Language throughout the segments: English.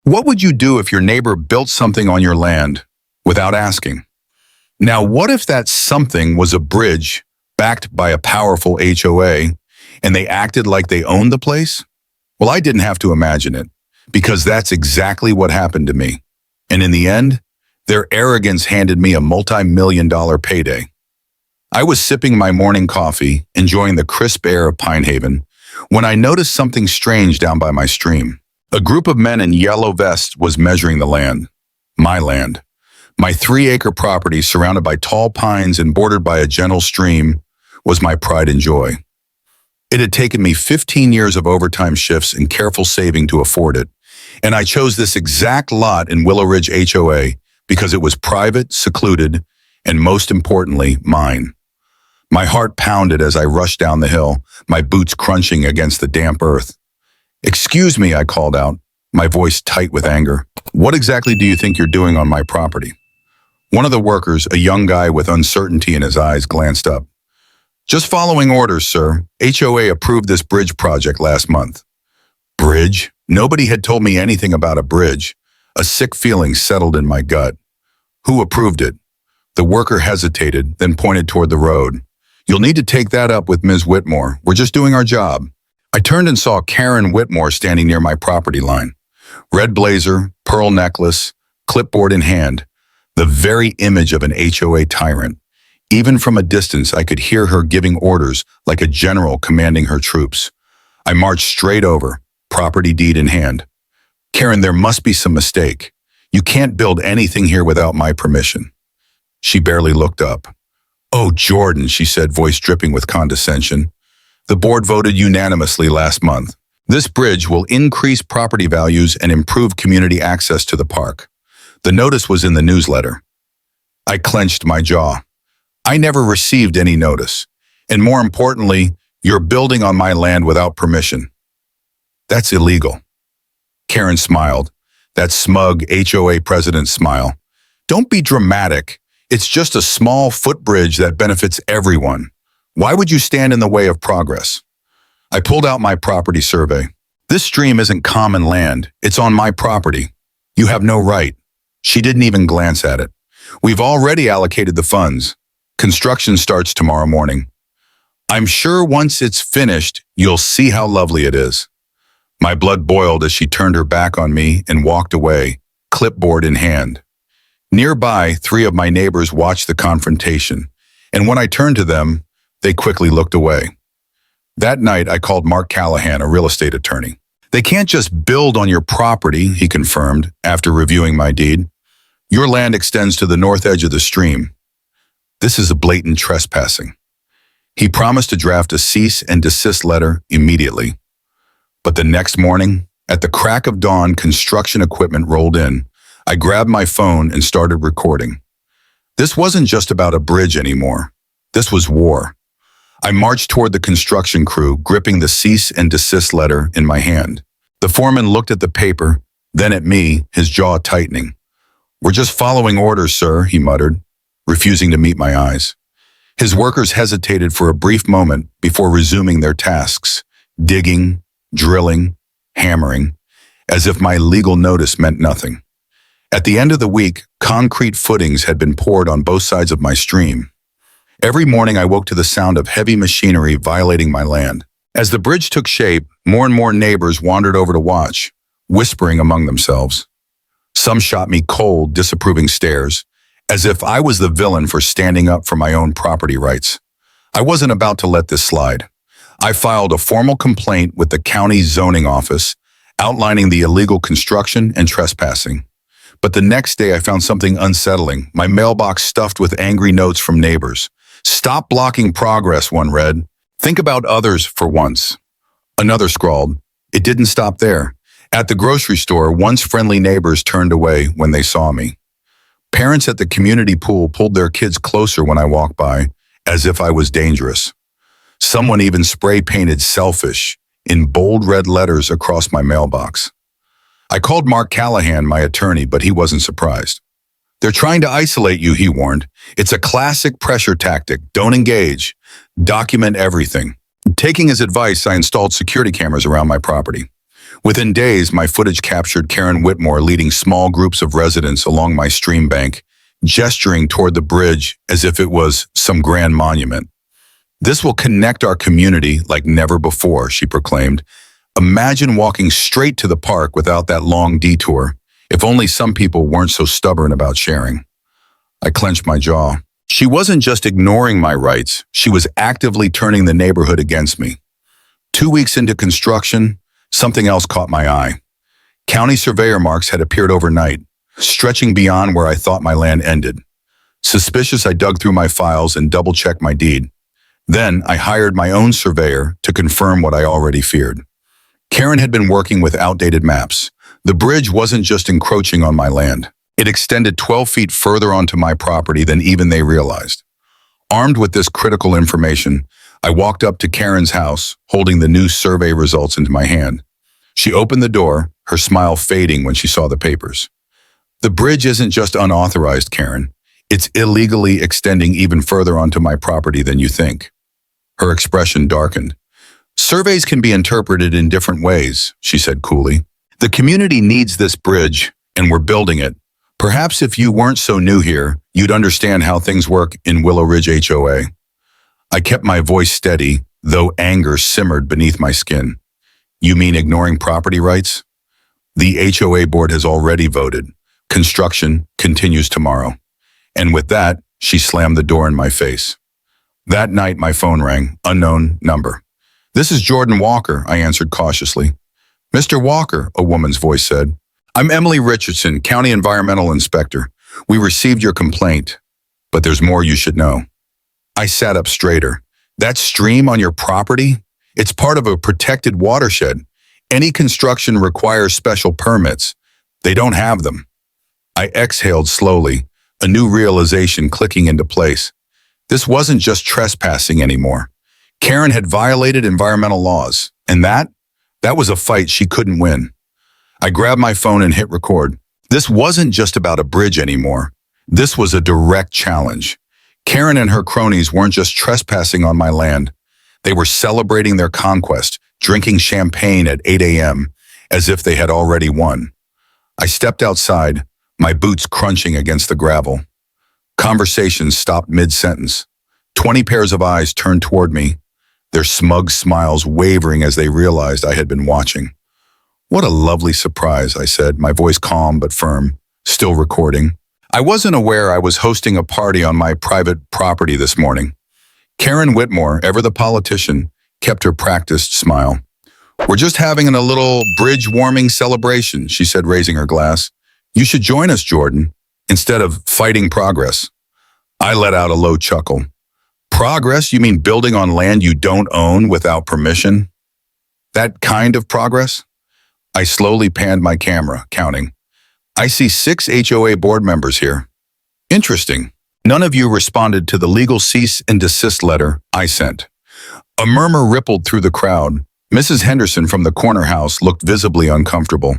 What would you do if your neighbor built something on your land without asking? Now, what if that something was a bridge backed by a powerful HOA and they acted like they owned the place? Well, I didn't have to imagine it because that's exactly what happened to me. And in the end, their arrogance handed me a multi-million-dollar payday. I was sipping my morning coffee, enjoying the crisp air of Pine Haven, when I noticed something strange down by my stream. A group of men in yellow vests was measuring the land. My land. My 3-acre property surrounded by tall pines and bordered by a gentle stream was my pride and joy. It had taken me 15 years of overtime shifts and careful saving to afford it, and I chose this exact lot in Willow Ridge HOA because it was private, secluded, and most importantly, mine. My heart pounded as I rushed down the hill, my boots crunching against the damp earth. "Excuse me," I called out, my voice tight with anger. "What exactly do you think you're doing on my property?" One of the workers, a young guy with uncertainty in his eyes, glanced up. "Just following orders, sir. HOA approved this bridge project last month." Bridge? Nobody had told me anything about a bridge. A sick feeling settled in my gut. "Who approved it?" The worker hesitated, then pointed toward the road. "You'll need to take that up with Ms. Whitmore. We're just doing our job." I turned and saw Karen Whitmore standing near my property line. Red blazer, pearl necklace, clipboard in hand, the very image of an HOA tyrant. Even from a distance, I could hear her giving orders like a general commanding her troops. I marched straight over, property deed in hand. "Karen, there must be some mistake. You can't build anything here without my permission." She barely looked up. "Oh, Jordan," she said, voice dripping with condescension. "The board voted unanimously last month. This bridge will increase property values and improve community access to the park. The notice was in the newsletter." I clenched my jaw. "I never received any notice. And more importantly, you're building on my land without permission. That's illegal." Karen smiled, that smug HOA president smile. "Don't be dramatic. It's just a small footbridge that benefits everyone. Why would you stand in the way of progress?" I pulled out my property survey. "This stream isn't common land. It's on my property. You have no right." She didn't even glance at it. "We've already allocated the funds. Construction starts tomorrow morning. I'm sure once it's finished, you'll see how lovely it is." My blood boiled as she turned her back on me and walked away, clipboard in hand. Nearby, 3 of my neighbors watched the confrontation, and when I turned to them, they quickly looked away. That night, I called Mark Callahan, a real estate attorney. "They can't just build on your property," he confirmed after reviewing my deed. "Your land extends to the north edge of the stream. This is a blatant trespassing." He promised to draft a cease and desist letter immediately. But the next morning, at the crack of dawn, construction equipment rolled in. I grabbed my phone and started recording. This wasn't just about a bridge anymore. This was war. I marched toward the construction crew, gripping the cease and desist letter in my hand. The foreman looked at the paper, then at me, his jaw tightening. "We're just following orders, sir," he muttered, refusing to meet my eyes. His workers hesitated for a brief moment before resuming their tasks, digging, drilling, hammering, as if my legal notice meant nothing. At the end of the week, concrete footings had been poured on both sides of my stream. Every morning I woke to the sound of heavy machinery violating my land. As the bridge took shape, more and more neighbors wandered over to watch, whispering among themselves. Some shot me cold, disapproving stares, as if I was the villain for standing up for my own property rights. I wasn't about to let this slide. I filed a formal complaint with the county zoning office, outlining the illegal construction and trespassing. But the next day I found something unsettling, my mailbox stuffed with angry notes from neighbors. "Stop blocking progress," one read. "Think about others for once." Another scrawled. It didn't stop there. At the grocery store, once friendly neighbors turned away when they saw me. Parents at the community pool pulled their kids closer when I walked by, as if I was dangerous. Someone even spray-painted "selfish" in bold red letters across my mailbox. I called Mark Callahan, my attorney, but he wasn't surprised. "They're trying to isolate you," he warned. "It's a classic pressure tactic. Don't engage. Document everything." Taking his advice, I installed security cameras around my property. Within days, my footage captured Karen Whitmore leading small groups of residents along my stream bank, gesturing toward the bridge as if it was some grand monument. "This will connect our community like never before," she proclaimed. "Imagine walking straight to the park without that long detour. If only some people weren't so stubborn about sharing." I clenched my jaw. She wasn't just ignoring my rights, she was actively turning the neighborhood against me. 2 weeks into construction, something else caught my eye. County surveyor marks had appeared overnight, stretching beyond where I thought my land ended. Suspicious, I dug through my files and double-checked my deed. Then I hired my own surveyor to confirm what I already feared. Karen had been working with outdated maps. The bridge wasn't just encroaching on my land. It extended 12 feet further onto my property than even they realized. Armed with this critical information, I walked up to Karen's house, holding the new survey results into my hand. She opened the door, her smile fading when she saw the papers. "The bridge isn't just unauthorized, Karen. It's illegally extending even further onto my property than you think." Her expression darkened. "Surveys can be interpreted in different ways," she said coolly. "The community needs this bridge, and we're building it. Perhaps if you weren't so new here, you'd understand how things work in Willow Ridge HOA. I kept my voice steady, though anger simmered beneath my skin. "You mean ignoring property rights? The HOA board has already voted. Construction continues tomorrow." And with that, she slammed the door in my face. That night, my phone rang, unknown number. "This is Jordan Walker," I answered cautiously. "Mr. Walker," a woman's voice said. "I'm Emily Richardson, County Environmental Inspector. We received your complaint, but there's more you should know." I sat up straighter. "That stream on your property? It's part of a protected watershed. Any construction requires special permits. They don't have them." I exhaled slowly, a new realization clicking into place. This wasn't just trespassing anymore. Karen had violated environmental laws, and that was a fight she couldn't win. I grabbed my phone and hit record. This wasn't just about a bridge anymore. This was a direct challenge. Karen and her cronies weren't just trespassing on my land. They were celebrating their conquest, drinking champagne at 8 a.m., as if they had already won. I stepped outside, my boots crunching against the gravel. Conversations stopped mid-sentence. 20 pairs of eyes turned toward me, their smug smiles wavering as they realized I had been watching. "What a lovely surprise," I said, my voice calm but firm, still recording. "I wasn't aware I was hosting a party on my private property this morning." Karen Whitmore, ever the politician, kept her practiced smile. "We're just having a little bridge-warming celebration," she said, raising her glass. "You should join us, Jordan, instead of fighting progress." I let out a low chuckle. "Progress? You mean building on land you don't own without permission? That kind of progress?" I slowly panned my camera, counting. "I see 6 HOA board members here. Interesting. None of you responded to the legal cease and desist letter I sent." A murmur rippled through the crowd. Mrs. Henderson from the corner house looked visibly uncomfortable.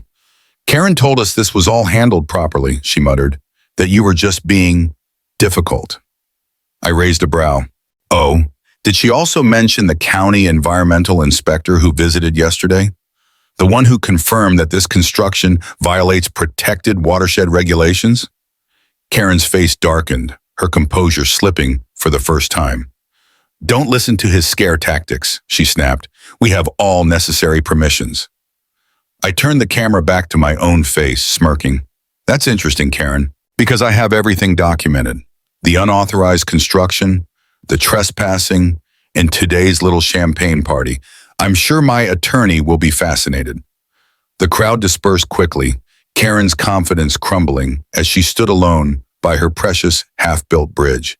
"Karen told us this was all handled properly," she muttered, "that you were just being difficult." I raised a brow. "Oh, did she also mention the county environmental inspector who visited yesterday? The one who confirmed that this construction violates protected watershed regulations?" Karen's face darkened, her composure slipping for the first time. "Don't listen to his scare tactics," she snapped. "We have all necessary permissions." I turned the camera back to my own face, smirking. "That's interesting, Karen, because I have everything documented. The unauthorized construction, the trespassing, and today's little champagne party. I'm sure my attorney will be fascinated." The crowd dispersed quickly, Karen's confidence crumbling as she stood alone by her precious half-built bridge.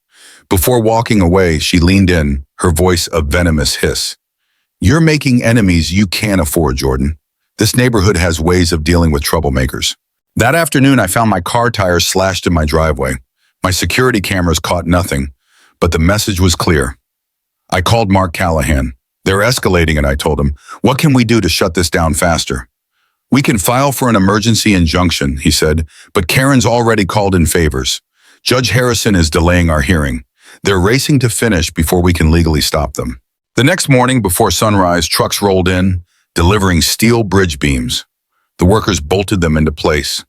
Before walking away, she leaned in, her voice a venomous hiss. "You're making enemies you can't afford, Jordan. This neighborhood has ways of dealing with troublemakers." That afternoon, I found my car tires slashed in my driveway. My security cameras caught nothing, but the message was clear. I called Mark Callahan. "They're escalating it," I told him. "What can we do to shut this down faster?" "We can file for an emergency injunction," he said, "but Karen's already called in favors. Judge Harrison is delaying our hearing. They're racing to finish before we can legally stop them." The next morning, before sunrise, trucks rolled in, delivering steel bridge beams. The workers bolted them into place,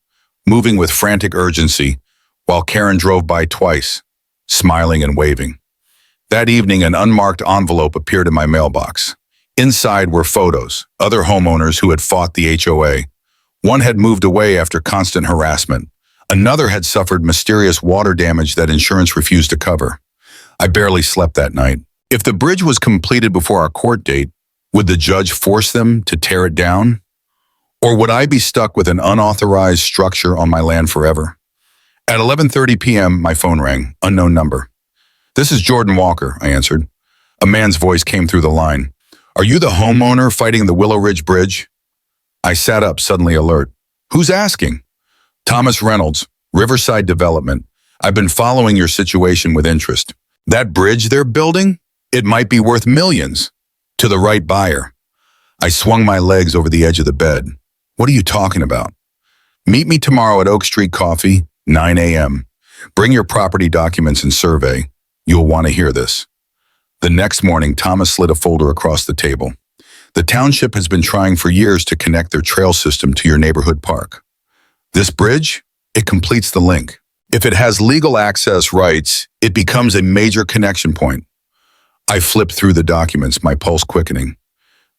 moving with frantic urgency, while Karen drove by twice, smiling and waving. That evening, an unmarked envelope appeared in my mailbox. Inside were photos, other homeowners who had fought the HOA. One had moved away after constant harassment. Another had suffered mysterious water damage that insurance refused to cover. I barely slept that night. If the bridge was completed before our court date, would the judge force them to tear it down? Or would I be stuck with an unauthorized structure on my land forever? At 11:30 p.m., my phone rang, unknown number. "This is Jordan Walker," I answered. A man's voice came through the line. "Are you the homeowner fighting the Willow Ridge Bridge?" I sat up, suddenly alert. "Who's asking?" "Thomas Reynolds, Riverside Development. I've been following your situation with interest. That bridge they're building? It might be worth millions. To the right buyer." I swung my legs over the edge of the bed. "What are you talking about?" "Meet me tomorrow at Oak Street Coffee, 9 a.m. Bring your property documents and survey. You'll want to hear this." The next morning, Thomas slid a folder across the table. "The township has been trying for years to connect their trail system to your neighborhood park. This bridge? It completes the link. If it has legal access rights, it becomes a major connection point." I flipped through the documents, my pulse quickening.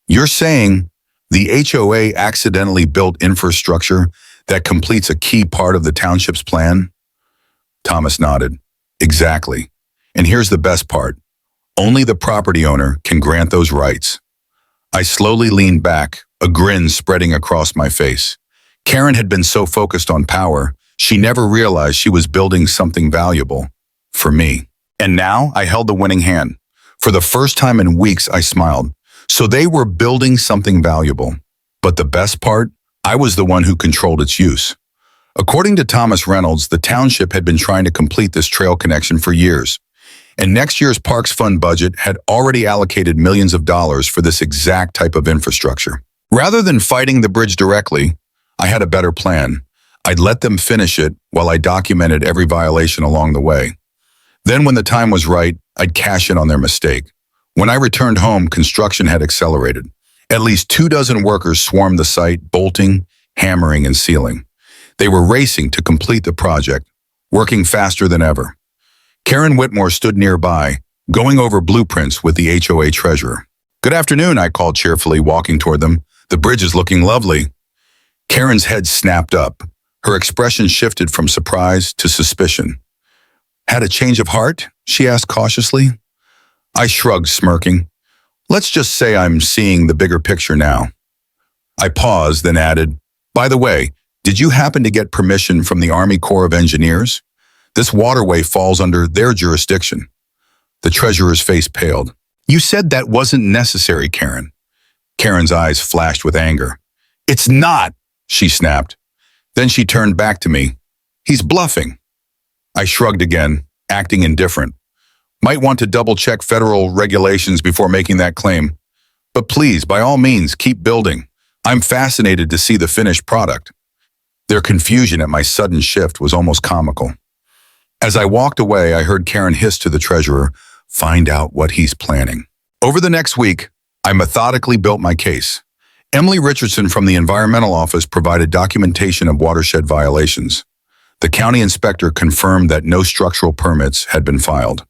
"You're saying the HOA accidentally built infrastructure that completes a key part of the township's plan?" Thomas nodded. "Exactly. And here's the best part. Only the property owner can grant those rights." I slowly leaned back, a grin spreading across my face. Karen had been so focused on power, she never realized she was building something valuable for me. And now I held the winning hand. For the first time in weeks, I smiled. So they were building something valuable. But the best part, I was the one who controlled its use. According to Thomas Reynolds, the township had been trying to complete this trail connection for years. And next year's Parks Fund budget had already allocated millions of dollars for this exact type of infrastructure. Rather than fighting the bridge directly, I had a better plan. I'd let them finish it while I documented every violation along the way. Then when the time was right, I'd cash in on their mistake. When I returned home, construction had accelerated. At least 24 workers swarmed the site, bolting, hammering, and sealing. They were racing to complete the project, working faster than ever. Karen Whitmore stood nearby, going over blueprints with the HOA treasurer. "Good afternoon," I called cheerfully, walking toward them. "The bridge is looking lovely." Karen's head snapped up. Her expression shifted from surprise to suspicion. "Had a change of heart?" she asked cautiously. I shrugged, smirking. "Let's just say I'm seeing the bigger picture now." I paused, then added, "By the way, did you happen to get permission from the Army Corps of Engineers? This waterway falls under their jurisdiction." The treasurer's face paled. "You said that wasn't necessary, Karen." Karen's eyes flashed with anger. "It's not," she snapped. Then she turned back to me. "He's bluffing." I shrugged again, acting indifferent. "Might want to double-check federal regulations before making that claim. But please, by all means, keep building. I'm fascinated to see the finished product." Their confusion at my sudden shift was almost comical. As I walked away, I heard Karen hiss to the treasurer, "Find out what he's planning." Over the next week, I methodically built my case. Emily Richardson from the Environmental Office provided documentation of watershed violations. The county inspector confirmed that no structural permits had been filed.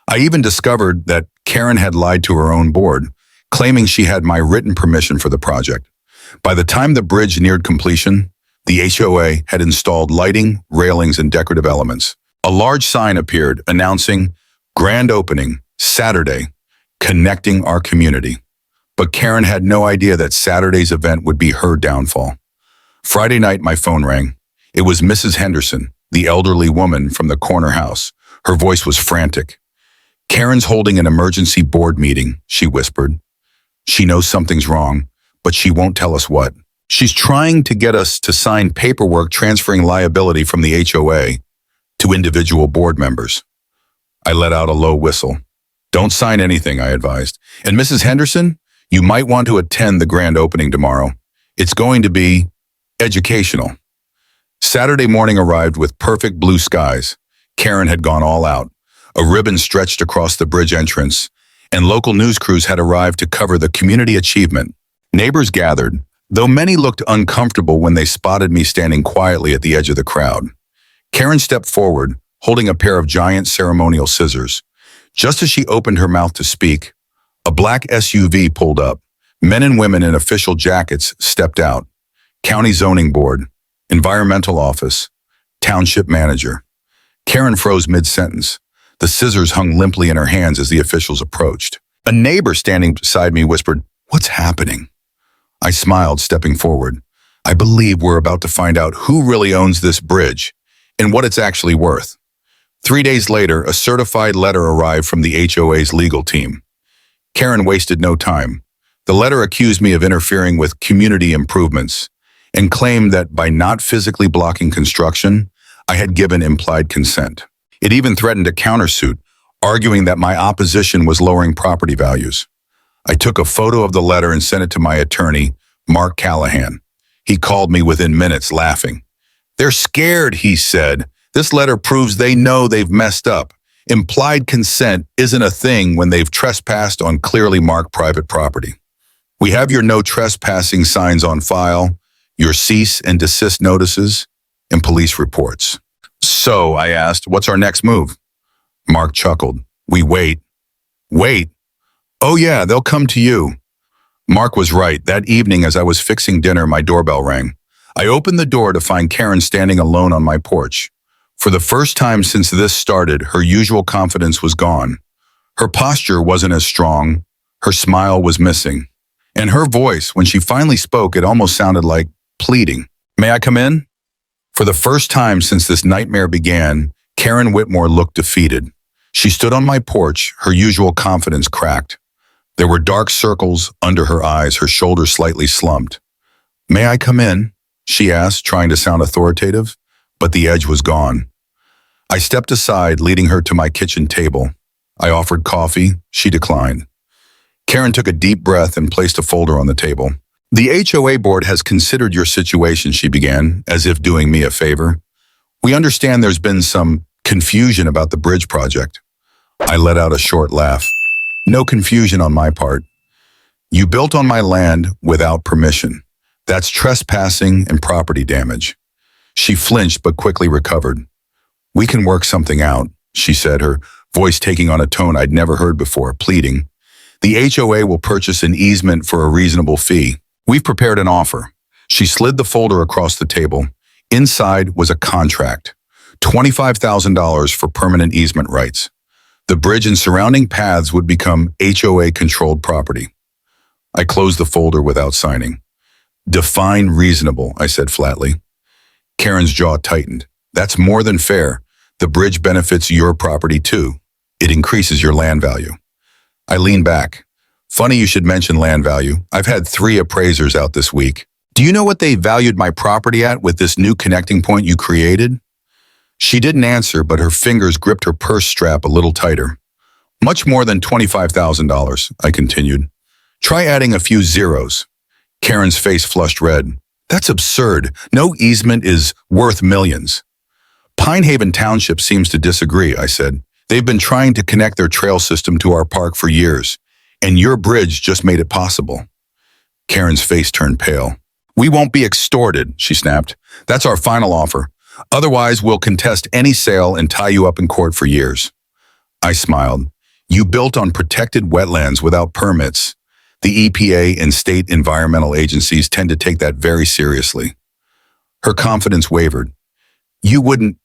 I even discovered that Karen had lied to her own board, claiming she had my written permission for the project. By the time the bridge neared completion, the HOA had installed lighting, railings, and decorative elements. A large sign appeared announcing, "Grand Opening, Saturday, Connecting Our Community." But Karen had no idea that Saturday's event would be her downfall. Friday night, my phone rang. It was Mrs. Henderson, the elderly woman from the corner house. Her voice was frantic. "Karen's holding an emergency board meeting," she whispered. "She knows something's wrong, but she won't tell us what. She's trying to get us to sign paperwork transferring liability from the HOA to individual board members." I let out a low whistle. "Don't sign anything," I advised. "And Mrs. Henderson, you might want to attend the grand opening tomorrow. It's going to be educational." Saturday morning arrived with perfect blue skies. Karen had gone all out. A ribbon stretched across the bridge entrance, and local news crews had arrived to cover the community achievement. Neighbors gathered, though many looked uncomfortable when they spotted me standing quietly at the edge of the crowd. Karen stepped forward, holding a pair of giant ceremonial scissors. Just as she opened her mouth to speak, a black SUV pulled up. Men and women in official jackets stepped out. County Zoning Board, Environmental Office, Township Manager. Karen froze mid-sentence. The scissors hung limply in her hands as the officials approached. A neighbor standing beside me whispered, "What's happening?" I smiled, stepping forward. "I believe we're about to find out who really owns this bridge and what it's actually worth." 3 days later, a certified letter arrived from the HOA's legal team. Karen wasted no time. The letter accused me of interfering with community improvements and claimed that by not physically blocking construction, I had given implied consent. It even threatened a countersuit, arguing that my opposition was lowering property values. I took a photo of the letter and sent it to my attorney, Mark Callahan. He called me within minutes, laughing. "They're scared," he said. "This letter proves they know they've messed up. Implied consent isn't a thing when they've trespassed on clearly marked private property. We have your no trespassing signs on file, your cease and desist notices, and police reports." "So," I asked, "what's our next move?" Mark chuckled. "We wait." "Wait? Oh yeah, they'll come to you." Mark was right. That evening, as I was fixing dinner, my doorbell rang. I opened the door to find Karen standing alone on my porch. For the first time since this started, her usual confidence was gone. Her posture wasn't as strong. Her smile was missing. And her voice, when she finally spoke, it almost sounded like pleading. "May I come in?" For the first time since this nightmare began, Karen Whitmore looked defeated. She stood on my porch, her usual confidence cracked. There were dark circles under her eyes, her shoulders slightly slumped. "May I come in?" she asked, trying to sound authoritative, but the edge was gone. I stepped aside, leading her to my kitchen table. I offered coffee. She declined. Karen took a deep breath and placed a folder on the table. "The HOA board has considered your situation," she began, as if doing me a favor. "We understand there's been some confusion about the bridge project." I let out a short laugh. "No confusion on my part. You built on my land without permission. That's trespassing and property damage." She flinched but quickly recovered. "We can work something out," she said, her voice taking on a tone I'd never heard before, pleading. "The HOA will purchase an easement for a reasonable fee. We've prepared an offer." She slid the folder across the table. Inside was a contract. $25,000 for permanent easement rights. The bridge and surrounding paths would become HOA-controlled property. I closed the folder without signing. "Define reasonable," I said flatly. Karen's jaw tightened. "That's more than fair. The bridge benefits your property too. It increases your land value." I leaned back. "Funny you should mention land value. I've had 3 appraisers out this week. Do you know what they valued my property at with this new connecting point you created?" She didn't answer, but her fingers gripped her purse strap a little tighter. "Much more than $25,000, I continued. "Try adding a few zeros." Karen's face flushed red. "That's absurd. No easement is worth millions." "Pine Haven Township seems to disagree," I said. "They've been trying to connect their trail system to our park for years, and your bridge just made it possible." Karen's face turned pale. "We won't be extorted," she snapped. "That's our final offer. Otherwise, we'll contest any sale and tie you up in court for years." I smiled. "You built on protected wetlands without permits. The EPA and state environmental agencies tend to take that very seriously." Her confidence wavered. "You wouldn't..."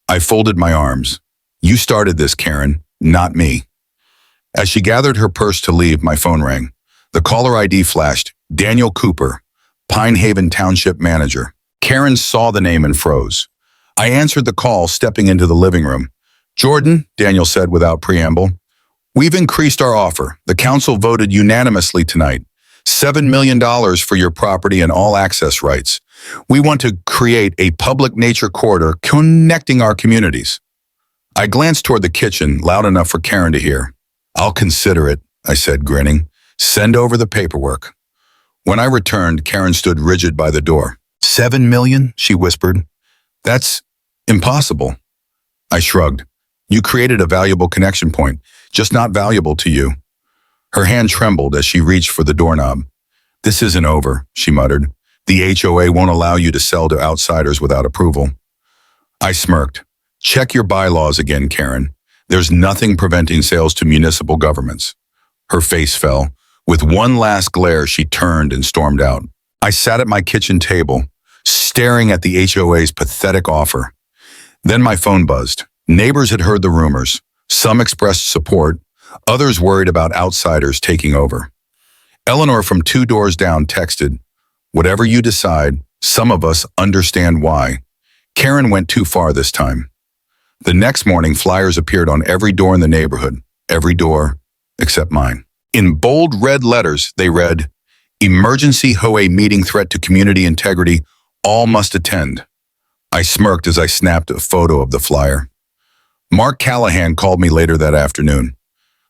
I folded my arms. "You started this, Karen, not me." As she gathered her purse to leave, my phone rang. The caller ID flashed. Daniel Cooper, Pine Haven Township Manager. Karen saw the name and froze. I answered the call, stepping into the living room. "Jordan," Daniel said without preamble, "we've increased our offer. The council voted unanimously tonight. $7 million for your property and all access rights. We want to create a public nature corridor connecting our communities." I glanced toward the kitchen, loud enough for Karen to hear. "I'll consider it," I said, grinning. "Send over the paperwork." When I returned, Karen stood rigid by the door. $7 million, she whispered. "That's impossible." I shrugged. "You created a valuable connection point, just not valuable to you." Her hand trembled as she reached for the doorknob. "This isn't over," she muttered. "The HOA won't allow you to sell to outsiders without approval." I smirked. "Check your bylaws again, Karen. There's nothing preventing sales to municipal governments." Her face fell. With one last glare, she turned and stormed out. I sat at my kitchen table, staring at the HOA's pathetic offer. Then my phone buzzed. Neighbors had heard the rumors. Some expressed support, others worried about outsiders taking over. Eleanor from 2 doors down texted, "Whatever you decide, some of us understand why." Karen went too far this time. The next morning, flyers appeared on every door in the neighborhood, every door except mine. In bold red letters, they read, "Emergency HOA meeting threat to community integrity. All must attend." I smirked as I snapped a photo of the flyer. Mark Callahan called me later that afternoon.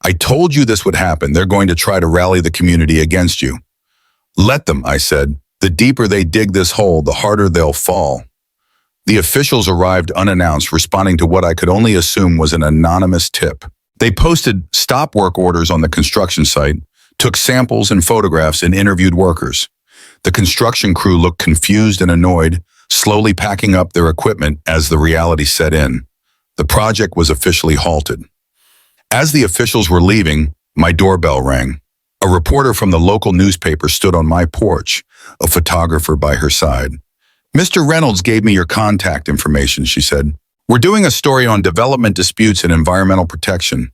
"I told you this would happen. They're going to try to rally the community against you." "Let them," I said. "The deeper they dig this hole, the harder they'll fall." The officials arrived unannounced, responding to what I could only assume was an anonymous tip. They posted stop work orders on the construction site, took samples and photographs, and interviewed workers. The construction crew looked confused and annoyed, slowly packing up their equipment as the reality set in. The project was officially halted. As the officials were leaving, my doorbell rang. A reporter from the local newspaper stood on my porch, a photographer by her side. "Mr. Reynolds gave me your contact information," she said. "We're doing a story on development disputes and environmental protection.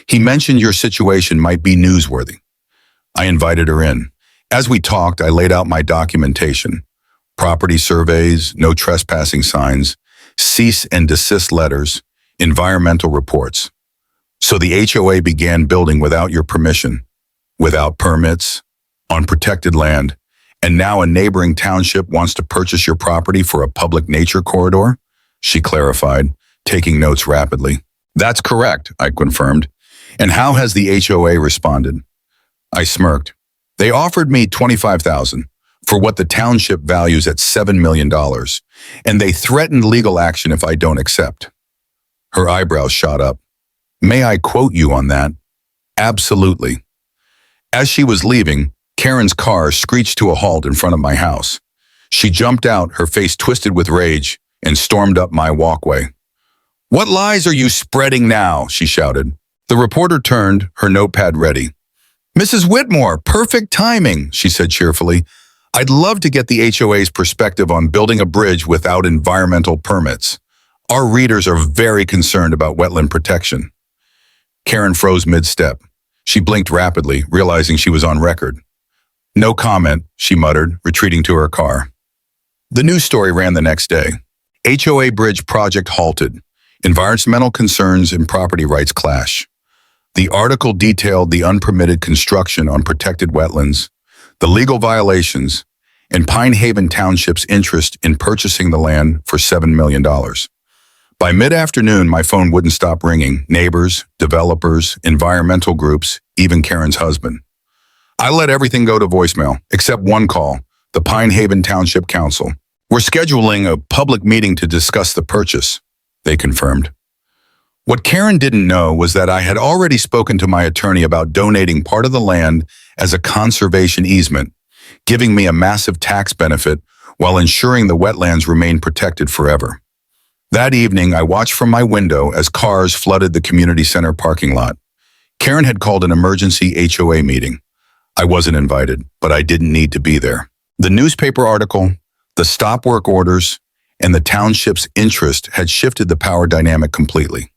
He mentioned your situation might be newsworthy." I invited her in. As we talked, I laid out my documentation. Property surveys, no trespassing signs, cease and desist letters, environmental reports. "So the HOA began building without your permission, without permits, on protected land, and now a neighboring township wants to purchase your property for a public nature corridor?" she clarified, taking notes rapidly. "That's correct," I confirmed. "And how has the HOA responded?" I smirked. "They offered me $25,000 for what the township values at $7 million, and they threatened legal action if I don't accept." Her eyebrows shot up. "May I quote you on that?" "Absolutely." As she was leaving, Karen's car screeched to a halt in front of my house. She jumped out, her face twisted with rage, and stormed up my walkway. "What lies are you spreading now?" she shouted. The reporter turned, her notepad ready. "Mrs. Whitmore, perfect timing," she said cheerfully. "I'd love to get the HOA's perspective on building a bridge without environmental permits. Our readers are very concerned about wetland protection." Karen froze mid-step. She blinked rapidly, realizing she was on record. "No comment," she muttered, retreating to her car. The news story ran the next day. HOA bridge project halted. Environmental concerns and property rights clash. The article detailed the unpermitted construction on protected wetlands, the legal violations, and Pine Haven Township's interest in purchasing the land for $7 million. By mid-afternoon, my phone wouldn't stop ringing. Neighbors, developers, environmental groups, even Karen's husband. I let everything go to voicemail, except one call, the Pine Haven Township Council. "We're scheduling a public meeting to discuss the purchase," they confirmed. What Karen didn't know was that I had already spoken to my attorney about donating part of the land as a conservation easement, giving me a massive tax benefit while ensuring the wetlands remain protected forever. That evening, I watched from my window as cars flooded the community center parking lot. Karen had called an emergency HOA meeting. I wasn't invited, but I didn't need to be there. The newspaper article, the stop work orders, and the township's interest had shifted the power dynamic completely.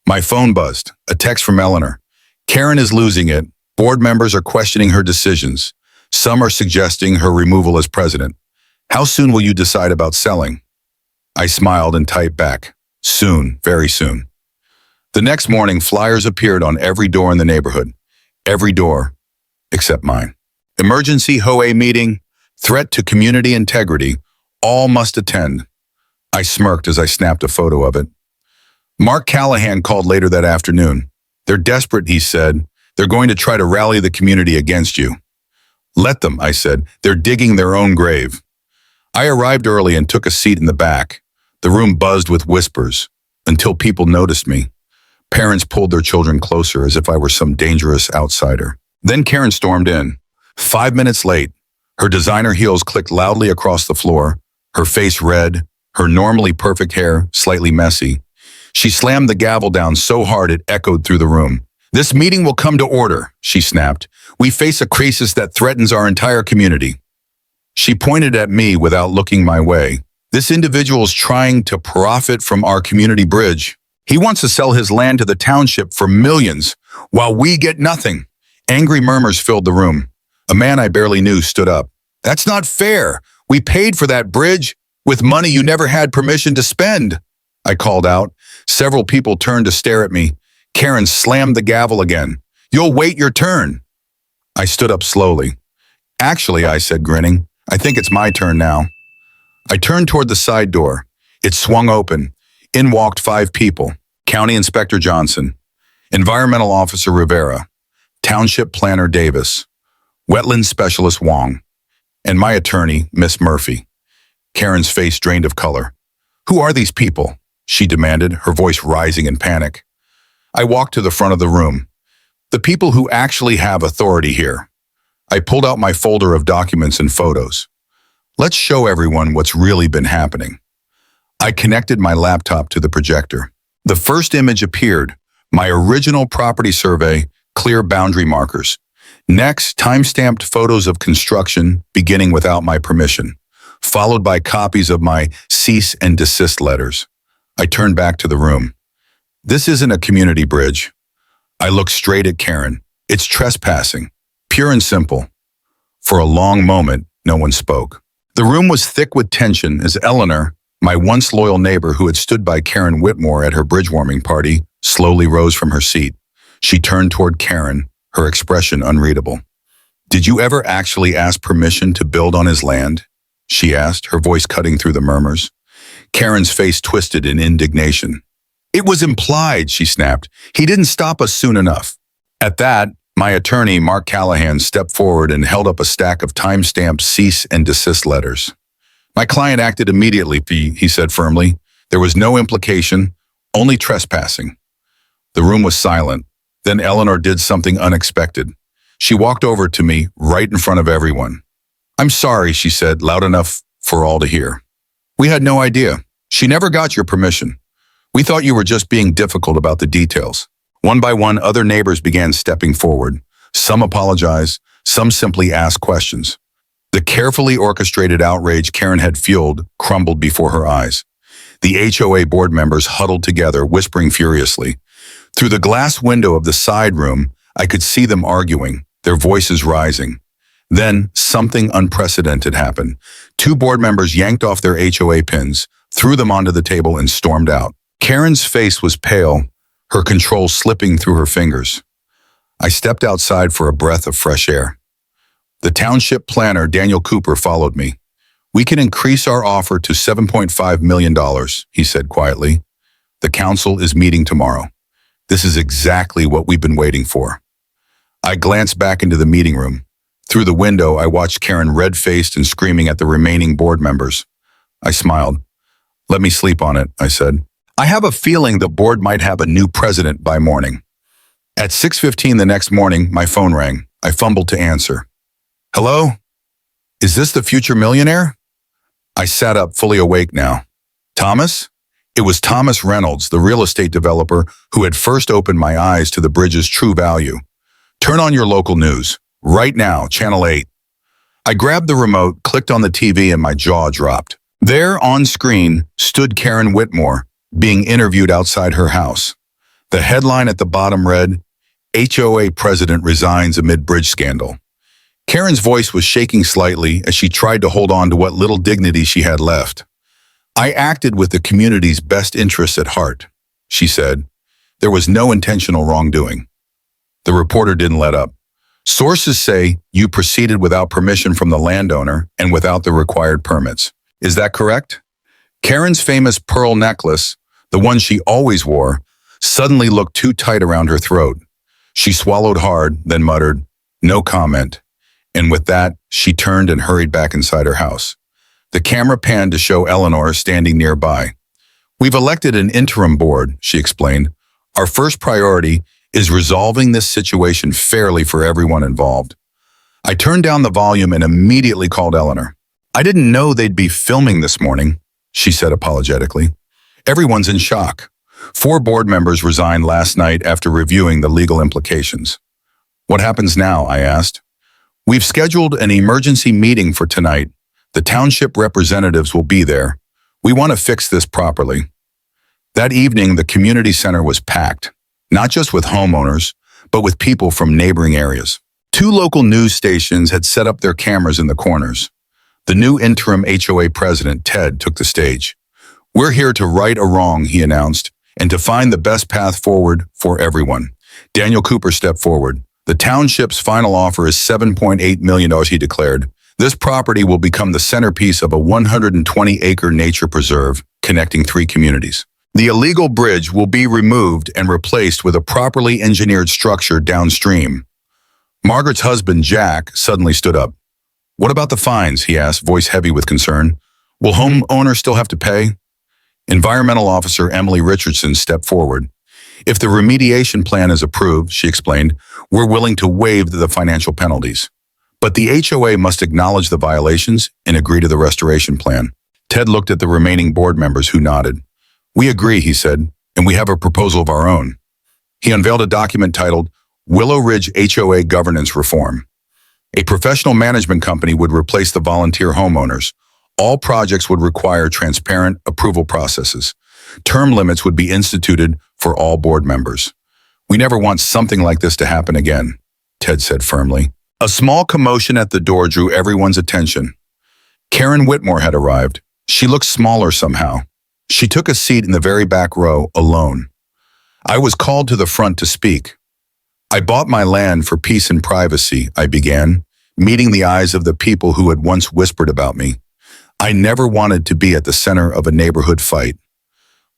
My phone buzzed, a text from Eleanor. "Karen is losing it. Board members are questioning her decisions. Some are suggesting her removal as president. How soon will you decide about selling?" I smiled and typed back, "Soon, very soon." The next morning, flyers appeared on every door in the neighborhood. Every door except mine. "Emergency HOA meeting, threat to community integrity, all must attend." I smirked as I snapped a photo of it. Mark Callahan called later that afternoon. "They're desperate," he said. "They're going to try to rally the community against you." "Let them," I said. "They're digging their own grave." I arrived early and took a seat in the back. The room buzzed with whispers, until people noticed me. Parents pulled their children closer as if I were some dangerous outsider. Then Karen stormed in. 5 minutes late, Her designer heels clicked loudly across the floor, her face red, her normally perfect hair slightly messy. She slammed the gavel down so hard it echoed through the room. "This meeting will come to order," she snapped. "We face a crisis that threatens our entire community." She pointed at me without looking my way. "This individual is trying to profit from our community bridge. He wants to sell his land to the township for millions, while we get nothing." Angry murmurs filled the room. A man I barely knew stood up. "That's not fair. We paid for that bridge with money you never had permission to spend," I called out. Several people turned to stare at me. Karen slammed the gavel again. "You'll wait your turn." I stood up slowly. "Actually," I said, grinning, "I think it's my turn now." I turned toward the side door. It swung open. In walked 5 people. County Inspector Johnson, Environmental Officer Rivera, Township Planner Davis, Wetland Specialist Wong, and my attorney, Miss Murphy. Karen's face drained of color. "Who are these people?" she demanded, her voice rising in panic. I walked to the front of the room. "The people who actually have authority here." I pulled out my folder of documents and photos. "Let's show everyone what's really been happening." I connected my laptop to the projector. The first image appeared, my original property survey, clear boundary markers. Next, time-stamped photos of construction beginning without my permission, followed by copies of my cease and desist letters. I turned back to the room. "This isn't a community bridge." I looked straight at Karen. "It's trespassing, pure and simple." For a long moment, no one spoke. The room was thick with tension as Eleanor, my once loyal neighbor who had stood by Karen Whitmore at her bridge warming party, slowly rose from her seat. She turned toward Karen, her expression unreadable. "Did you ever actually ask permission to build on his land?" she asked, her voice cutting through the murmurs. Karen's face twisted in indignation. "It was implied," she snapped. "He didn't stop us soon enough." At that, my attorney, Mark Callahan, stepped forward and held up a stack of time-stamped cease and desist letters. "My client acted immediately," he said firmly. "There was no implication, only trespassing." The room was silent. Then Eleanor did something unexpected. She walked over to me right in front of everyone. "I'm sorry," she said, loud enough for all to hear. "We had no idea. She never got your permission. We thought you were just being difficult about the details." One by one, other neighbors began stepping forward. Some apologized, some simply asked questions. The carefully orchestrated outrage Karen had fueled crumbled before her eyes. The HOA board members huddled together, whispering furiously. Through the glass window of the side room, I could see them arguing, their voices rising. Then, something unprecedented happened. 2 board members yanked off their HOA pins, threw them onto the table, and stormed out. Karen's face was pale, her control slipping through her fingers. I stepped outside for a breath of fresh air. The township planner, Daniel Cooper, followed me. "We can increase our offer to $7.5 million, he said quietly. "The council is meeting tomorrow. This is exactly what we've been waiting for." I glanced back into the meeting room. Through the window, I watched Karen red-faced and screaming at the remaining board members. I smiled. "Let me sleep on it," I said. "I have a feeling the board might have a new president by morning." At 6:15 the next morning, my phone rang. I fumbled to answer. "Hello? Is this the future millionaire?" I sat up, fully awake now. "Thomas?" It was Thomas Reynolds, the real estate developer who had first opened my eyes to the bridge's true value. "Turn on your local news. Right now, Channel 8. I grabbed the remote, clicked on the TV, and my jaw dropped. There, on screen, stood Karen Whitmore, being interviewed outside her house. The headline at the bottom read, "HOA President Resigns Amid Bridge Scandal." Karen's voice was shaking slightly as she tried to hold on to what little dignity she had left. "I acted with the community's best interests at heart," she said. "There was no intentional wrongdoing." The reporter didn't let up. "Sources say you proceeded without permission from the landowner and without the required permits. Is that correct?" Karen's famous pearl necklace, the one she always wore, suddenly looked too tight around her throat. She swallowed hard, then muttered, "No comment." And with that, she turned and hurried back inside her house. The camera panned to show Eleanor standing nearby. "We've elected an interim board," she explained. "Our first priority is resolving this situation fairly for everyone involved." I turned down the volume and immediately called Eleanor. I didn't know they'd be filming this morning, she said apologetically. Everyone's in shock. 4 board members resigned last night after reviewing the legal implications. What happens now? I asked. We've scheduled an emergency meeting for tonight. The township representatives will be there. We want to fix this properly. That evening, the community center was packed, not just with homeowners, but with people from neighboring areas. 2 local news stations had set up their cameras in the corners. The new interim HOA president, Ted, took the stage. We're here to right a wrong, he announced, and to find the best path forward for everyone. Daniel Cooper stepped forward. The township's final offer is $7.8 million, he declared. This property will become the centerpiece of a 120-acre nature preserve connecting 3 communities. The illegal bridge will be removed and replaced with a properly engineered structure downstream. Margaret's husband, Jack, suddenly stood up. What about the fines? He asked, voice heavy with concern. Will homeowners still have to pay? Environmental Officer Emily Richardson stepped forward. If the remediation plan is approved, she explained, we're willing to waive the financial penalties. But the HOA must acknowledge the violations and agree to the restoration plan. Ted looked at the remaining board members who nodded. We agree, he said, and we have a proposal of our own. He unveiled a document titled Willow Ridge HOA Governance Reform. A professional management company would replace the volunteer homeowners. All projects would require transparent approval processes. Term limits would be instituted for all board members. We never want something like this to happen again, Ted said firmly. A small commotion at the door drew everyone's attention. Karen Whitmore had arrived. She looked smaller somehow. She took a seat in the very back row, alone. I was called to the front to speak. I bought my land for peace and privacy, I began, meeting the eyes of the people who had once whispered about me. I never wanted to be at the center of a neighborhood fight.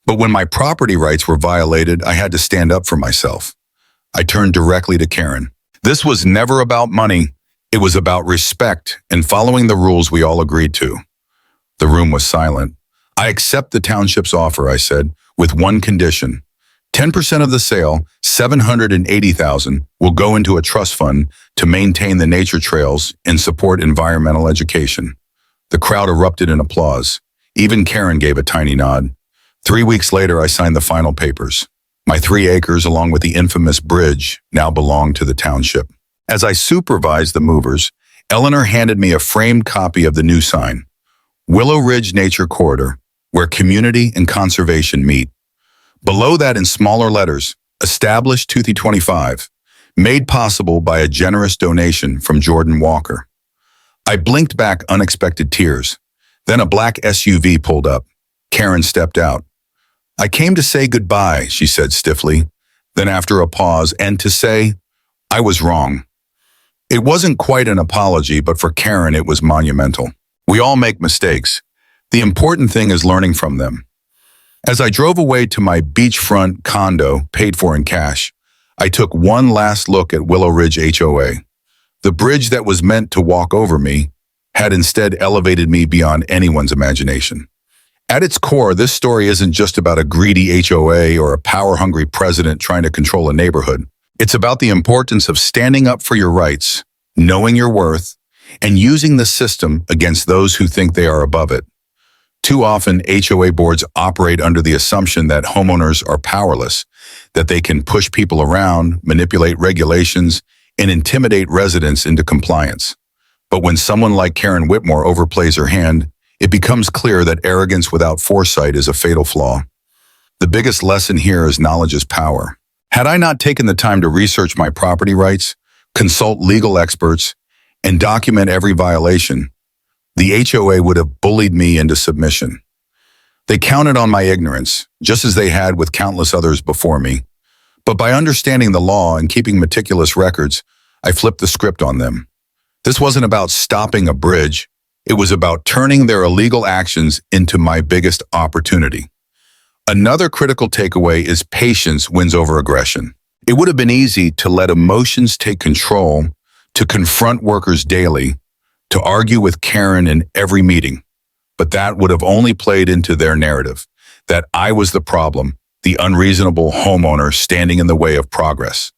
But when my property rights were violated, I had to stand up for myself. I turned directly to Karen. This was never about money. It was about respect and following the rules we all agreed to. The room was silent. I accept the township's offer, I said, with one condition. 10% of the sale, $780,000, will go into a trust fund to maintain the nature trails and support environmental education. The crowd erupted in applause. Even Karen gave a tiny nod. 3 weeks later, I signed the final papers. My 3 acres, along with the infamous bridge, now belonged to the township. As I supervised the movers, Eleanor handed me a framed copy of the new sign. Willow Ridge Nature Corridor, where community and conservation meet. Below that in smaller letters, established 2025, made possible by a generous donation from Jordan Walker. I blinked back unexpected tears. Then a black SUV pulled up. Karen stepped out. I came to say goodbye, she said stiffly. Then after a pause, and to say, I was wrong. It wasn't quite an apology, but for Karen it was monumental. We all make mistakes. The important thing is learning from them. As I drove away to my beachfront condo, paid for in cash, I took one last look at Willow Ridge HOA. The bridge that was meant to walk over me had instead elevated me beyond anyone's imagination. At its core, this story isn't just about a greedy HOA or a power-hungry president trying to control a neighborhood. It's about the importance of standing up for your rights, knowing your worth, and using the system against those who think they are above it. Too often, HOA boards operate under the assumption that homeowners are powerless, that they can push people around, manipulate regulations, and intimidate residents into compliance. But when someone like Karen Whitmore overplays her hand, it becomes clear that arrogance without foresight is a fatal flaw. The biggest lesson here is knowledge is power. Had I not taken the time to research my property rights, consult legal experts, and document every violation, the HOA would have bullied me into submission. They counted on my ignorance, just as they had with countless others before me. But by understanding the law and keeping meticulous records, I flipped the script on them. This wasn't about stopping a bridge. It was about turning their illegal actions into my biggest opportunity. Another critical takeaway is patience wins over aggression. It would have been easy to let emotions take control, to confront workers daily, to argue with Karen in every meeting. But that would have only played into their narrative, that I was the problem, the unreasonable homeowner standing in the way of progress.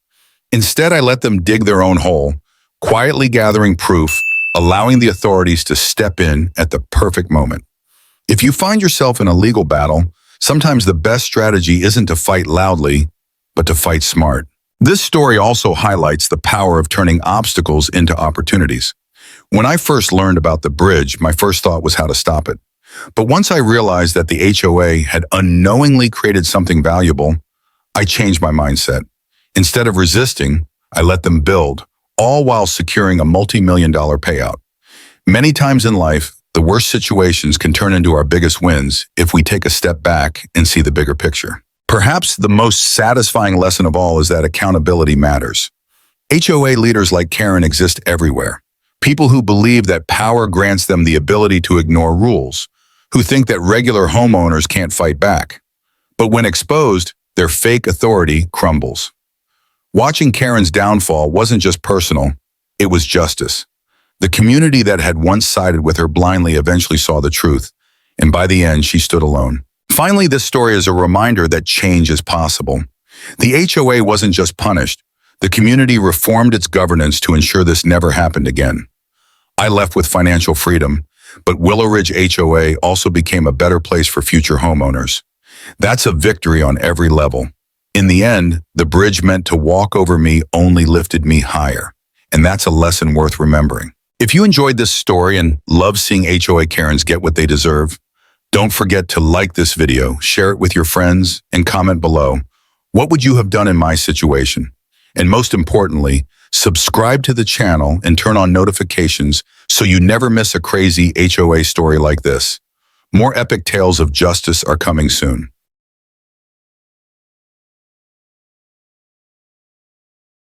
Instead, I let them dig their own hole, quietly gathering proof, allowing the authorities to step in at the perfect moment. If you find yourself in a legal battle, sometimes the best strategy isn't to fight loudly, but to fight smart. This story also highlights the power of turning obstacles into opportunities. When I first learned about the bridge, my first thought was how to stop it. But once I realized that the HOA had unknowingly created something valuable, I changed my mindset. Instead of resisting, I let them build, all while securing a multi-million-dollar payout. Many times in life, the worst situations can turn into our biggest wins if we take a step back and see the bigger picture. Perhaps the most satisfying lesson of all is that accountability matters. HOA leaders like Karen exist everywhere. People who believe that power grants them the ability to ignore rules, who think that regular homeowners can't fight back. But when exposed, their fake authority crumbles. Watching Karen's downfall wasn't just personal, it was justice. The community that had once sided with her blindly eventually saw the truth, and by the end, she stood alone. Finally, this story is a reminder that change is possible. The HOA wasn't just punished. The community reformed its governance to ensure this never happened again. I left with financial freedom, but Willow Ridge HOA also became a better place for future homeowners. That's a victory on every level. In the end, the bridge meant to walk over me only lifted me higher, and that's a lesson worth remembering. If you enjoyed this story and love seeing HOA Karens get what they deserve, don't forget to like this video, share it with your friends, and comment below. What would you have done in my situation? And most importantly, subscribe to the channel and turn on notifications so you never miss a crazy HOA story like this. More epic tales of justice are coming soon.